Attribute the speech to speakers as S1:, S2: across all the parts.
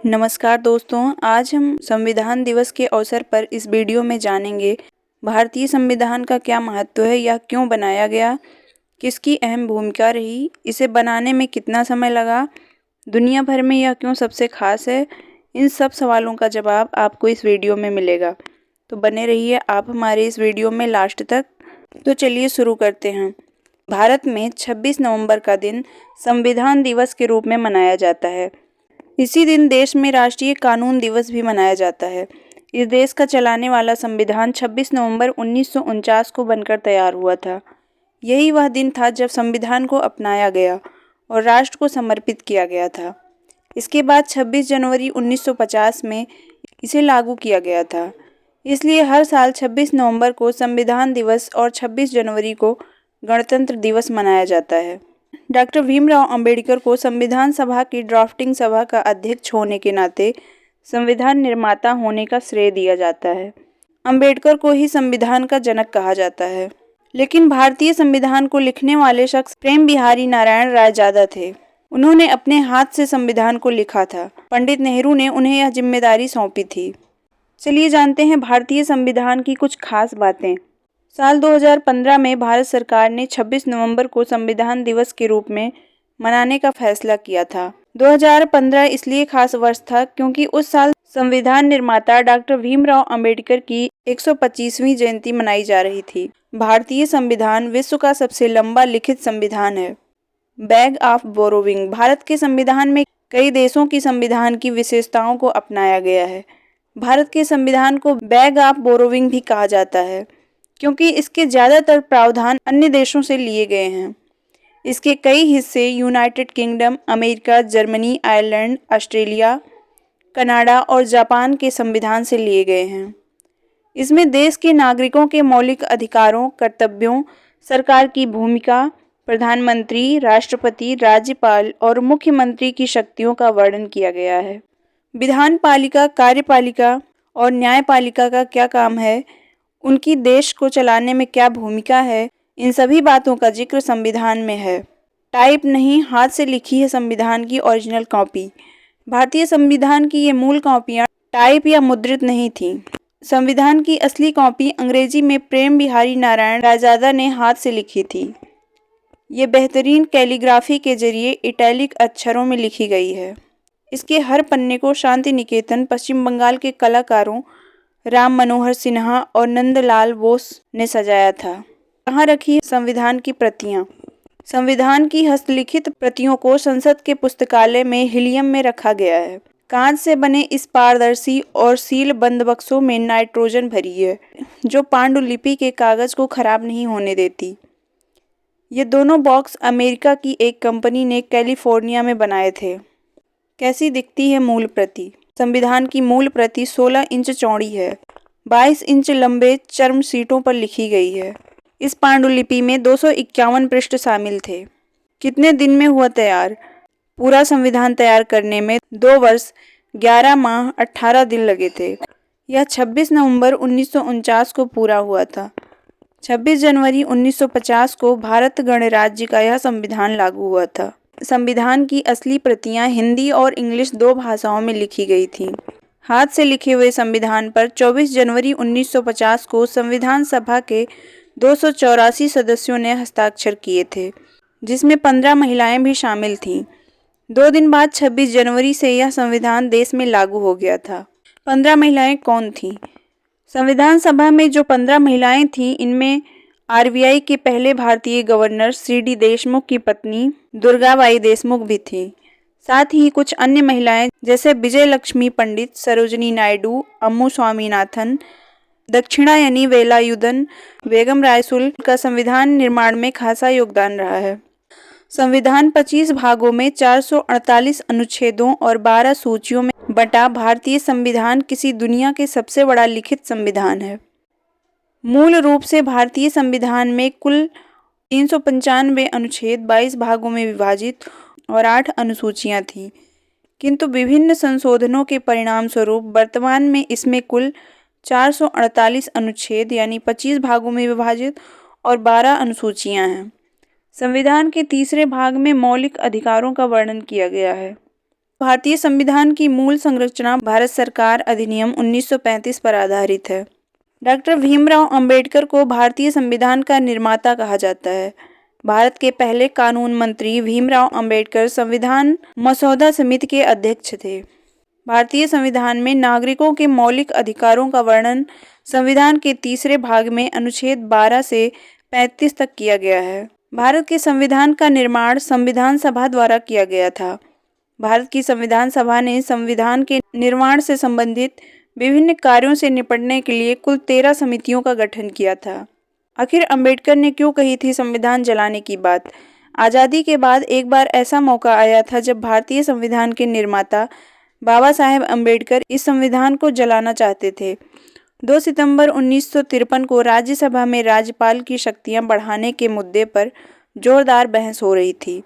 S1: नमस्कार दोस्तों, आज हम संविधान दिवस के अवसर पर इस वीडियो में जानेंगे भारतीय संविधान का क्या महत्व है, यह क्यों बनाया गया, किसकी अहम भूमिका रही, इसे बनाने में कितना समय लगा, दुनिया भर में यह क्यों सबसे खास है। इन सब सवालों का जवाब आपको इस वीडियो में मिलेगा, तो बने रहिए आप हमारे इस वीडियो में लास्ट तक। तो चलिए शुरू करते हैं। भारत में 26 नवंबर का दिन संविधान दिवस के रूप में मनाया जाता है। इसी दिन देश में राष्ट्रीय कानून दिवस भी मनाया जाता है। इस देश का चलाने वाला संविधान 26 नवंबर 1949 को बनकर तैयार हुआ था। यही वह दिन था जब संविधान को अपनाया गया और राष्ट्र को समर्पित किया गया था। इसके बाद 26 जनवरी 1950 में इसे लागू किया गया था। इसलिए हर साल 26 नवंबर को संविधान दिवस और 26 जनवरी को गणतंत्र दिवस मनाया जाता है। डॉक्टर भीमराव अंबेडकर को संविधान सभा की ड्राफ्टिंग सभा का अध्यक्ष होने के नाते संविधान निर्माता होने का श्रेय दिया जाता है। अंबेडकर को ही संविधान का जनक कहा जाता है। लेकिन भारतीय संविधान को लिखने वाले शख्स प्रेम बिहारी नारायण रायजादा थे। उन्होंने अपने हाथ से संविधान को लिखा था। पंडित नेहरू ने उन्हें यह जिम्मेदारी सौंपी थी। चलिए जानते हैं भारतीय संविधान की कुछ खास बातें। साल 2015 में भारत सरकार ने 26 नवंबर को संविधान दिवस के रूप में मनाने का फैसला किया था। 2015 इसलिए खास वर्ष था क्योंकि उस साल संविधान निर्माता डॉक्टर भीमराव अंबेडकर की 125वीं जयंती मनाई जा रही थी। भारतीय संविधान विश्व का सबसे लंबा लिखित संविधान है। Bag of borrowing. भारत के संविधान में कई देशों की संविधान की विशेषताओं को अपनाया गया है। भारत के संविधान को बैग ऑफ बोरोविंग भी कहा जाता है क्योंकि इसके ज़्यादातर प्रावधान अन्य देशों से लिए गए हैं। इसके कई हिस्से United kingdom, America, Germany, Ireland, Australia, Canada और जापान के संविधान से लिए गए हैं। इसमें देश के नागरिकों के मौलिक अधिकारों, कर्तव्यों, सरकार की भूमिका, प्रधानमंत्री, राष्ट्रपति, राज्यपाल और मुख्यमंत्री की शक्तियों का वर्णन किया गया है। विधान पालिका, कार्यपालिका और न्यायपालिका का क्या काम है, उनकी देश को चलाने में क्या भूमिका है, इन सभी बातों का जिक्र संविधान में है। टाइप नहीं, हाथ से लिखी है संविधान की ओरिजिनल कॉपी। भारतीय संविधान की ये मूल कॉपियाँ टाइप या मुद्रित नहीं थीं। संविधान की असली कॉपी अंग्रेजी में प्रेम बिहारी नारायण रायजादा ने हाथ से लिखी थी। ये बेहतरीन कैलीग्राफी के जरिए इटैलिक अक्षरों में लिखी गई है। इसके हर पन्ने को शांति निकेतन, पश्चिम बंगाल के कलाकारों राम मनोहर सिन्हा और नंदलाल बोस ने सजाया था। यहाँ रखी है संविधान की प्रतियां। संविधान की हस्तलिखित प्रतियों को संसद के पुस्तकालय में हीलियम में रखा गया है। कांच से बने इस पारदर्शी और सील बंद बक्सों में नाइट्रोजन भरी है, जो पांडुलिपि के कागज को खराब नहीं होने देती। ये दोनों बॉक्स अमेरिका की एक कंपनी ने कैलिफोर्निया में बनाए थे। कैसी दिखती है मूल प्रति? संविधान की मूल प्रति 16 इंच चौड़ी है, 22 इंच लंबे चर्म सीटों पर लिखी गई है। इस पांडुलिपि में 251 पृष्ठ शामिल थे। कितने दिन में हुआ तैयार? पूरा संविधान तैयार करने में 2 वर्ष 11 माह 18 दिन लगे थे। यह 26 नवंबर 1949 को पूरा हुआ था। 26 जनवरी 1950 को भारत गणराज्य का यह संविधान लागू हुआ था। संविधान की असली प्रतियां हिंदी और इंग्लिश 2 भाषाओं में लिखी गई थीं। हाथ से लिखे हुए संविधान पर 24 जनवरी 1950 को संविधान सभा के 284 सदस्यों ने हस्ताक्षर किए थे, जिसमें 15 महिलाएं भी शामिल थीं। 2 दिन बाद 26 जनवरी से यह संविधान देश में लागू हो गया था। 15 महिलाएं कौन थीं? संविधान सभा में जो 15 महिलाएं थीं, इनमें आरबीआई के पहले भारतीय गवर्नर सीडी देशमुख की पत्नी दुर्गाबाई देशमुख भी थी। साथ ही कुछ अन्य महिलाएं जैसे विजय लक्ष्मी पंडित, सरोजिनी नायडू, अम्मू स्वामीनाथन, दक्षिणायनी वेलायुधन, बेगम रायसुल का संविधान निर्माण में खासा योगदान रहा है। संविधान 25 भागों में 448 अनुच्छेदों और 12 सूचियों में बटा भारतीय संविधान किसी दुनिया के सबसे बड़ा लिखित संविधान है। मूल रूप से भारतीय संविधान में कुल 395 अनुच्छेद 22 भागों में विभाजित और 8 अनुसूचियां थीं, किंतु विभिन्न संशोधनों के परिणाम स्वरूप वर्तमान में इसमें कुल 448 अनुच्छेद यानी 25 भागों में विभाजित और 12 अनुसूचियां हैं। संविधान के तीसरे भाग में मौलिक अधिकारों का वर्णन किया गया है। भारतीय संविधान की मूल संरचना भारत सरकार अधिनियम 1935 पर आधारित है। डॉक्टर भीमराव अंबेडकर को भारतीय संविधान का निर्माता कहा जाता है। भारत के पहले कानून मंत्री भीमराव अंबेडकर संविधान मसौदा समिति के अध्यक्ष थे। भारतीय संविधान में नागरिकों के मौलिक अधिकारों का वर्णन संविधान के तीसरे भाग में अनुच्छेद 12 से 35 तक किया गया है। भारत के संविधान का निर्माण संविधान सभा द्वारा किया गया था। भारत की संविधान सभा ने संविधान के निर्माण से संबंधित विभिन्न कार्यों से निपटने के लिए कुल 13 समितियों का गठन किया था। आखिर अंबेडकर ने क्यों कही थी संविधान जलाने की बात? आज़ादी के बाद एक बार ऐसा मौका आया था जब भारतीय संविधान के निर्माता बाबा साहेब अंबेडकर इस संविधान को जलाना चाहते थे। 2 सितंबर 1953 को राज्यसभा में राज्यपाल की शक्तियां बढ़ाने के मुद्दे पर जोरदार बहस हो रही थी।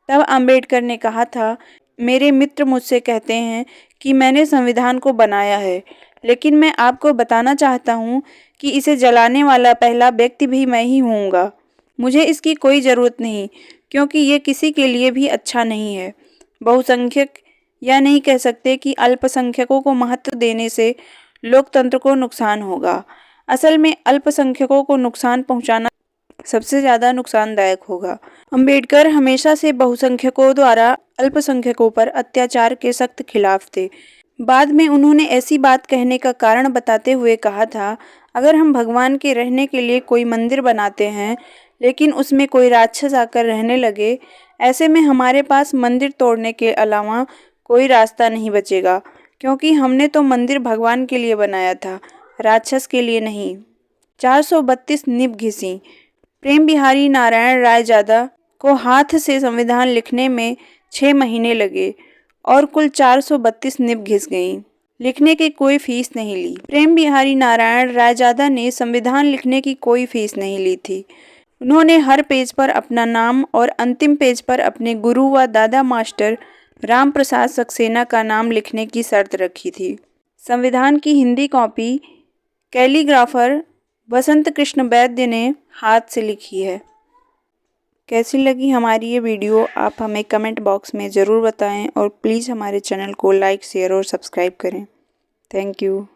S1: तब अंबेडकर ने कहा था, मेरे मित्र मुझसे कहते हैं कि मैंने संविधान को बनाया है, लेकिन मैं आपको बताना चाहता हूँ कि इसे जलाने वाला पहला व्यक्ति भी मैं ही होऊंगा। मुझे इसकी कोई ज़रूरत नहीं, क्योंकि ये किसी के लिए भी अच्छा नहीं है। बहुसंख्यक या नहीं कह सकते कि अल्पसंख्यकों को महत्व देने से लोकतंत्र को नुकसान होगा। असल में अल्पसंख्यकों को नुकसान पहुंचाना सबसे ज़्यादा नुकसानदायक होगा। अंबेडकर हमेशा से बहुसंख्यकों द्वारा अल्पसंख्यकों पर अत्याचार के सख्त खिलाफ थे। बाद में उन्होंने ऐसी बात कहने का कारण बताते हुए कहा था, अगर हम भगवान के रहने के लिए कोई मंदिर बनाते हैं, लेकिन उसमें कोई राक्षस आकर रहने लगे, ऐसे में हमारे पास मंदिर तोड़ने के अलावा कोई रास्ता नहीं बचेगा, क्योंकि हमने तो मंदिर भगवान के लिए बनाया था, राक्षस के लिए नहीं। 432 निब घिसी। प्रेम बिहारी नारायण रायजादा को हाथ से संविधान लिखने में 6 महीने लगे और कुल 432 निब घिस गईं। लिखने की कोई फीस नहीं ली। प्रेम बिहारी नारायण रायजादा ने संविधान लिखने की कोई फीस नहीं ली थी। उन्होंने हर पेज पर अपना नाम और अंतिम पेज पर अपने गुरु व दादा मास्टर राम प्रसाद सक्सेना का नाम लिखने की शर्त रखी थी। संविधान की हिंदी कॉपी कैलीग्राफर बसंत कृष्ण वैद्य ने हाथ से लिखी है। कैसी लगी हमारी ये वीडियो आप हमें कमेंट बॉक्स में ज़रूर बताएं और प्लीज़ हमारे चैनल को लाइक, शेयर और सब्सक्राइब करें। Thank you.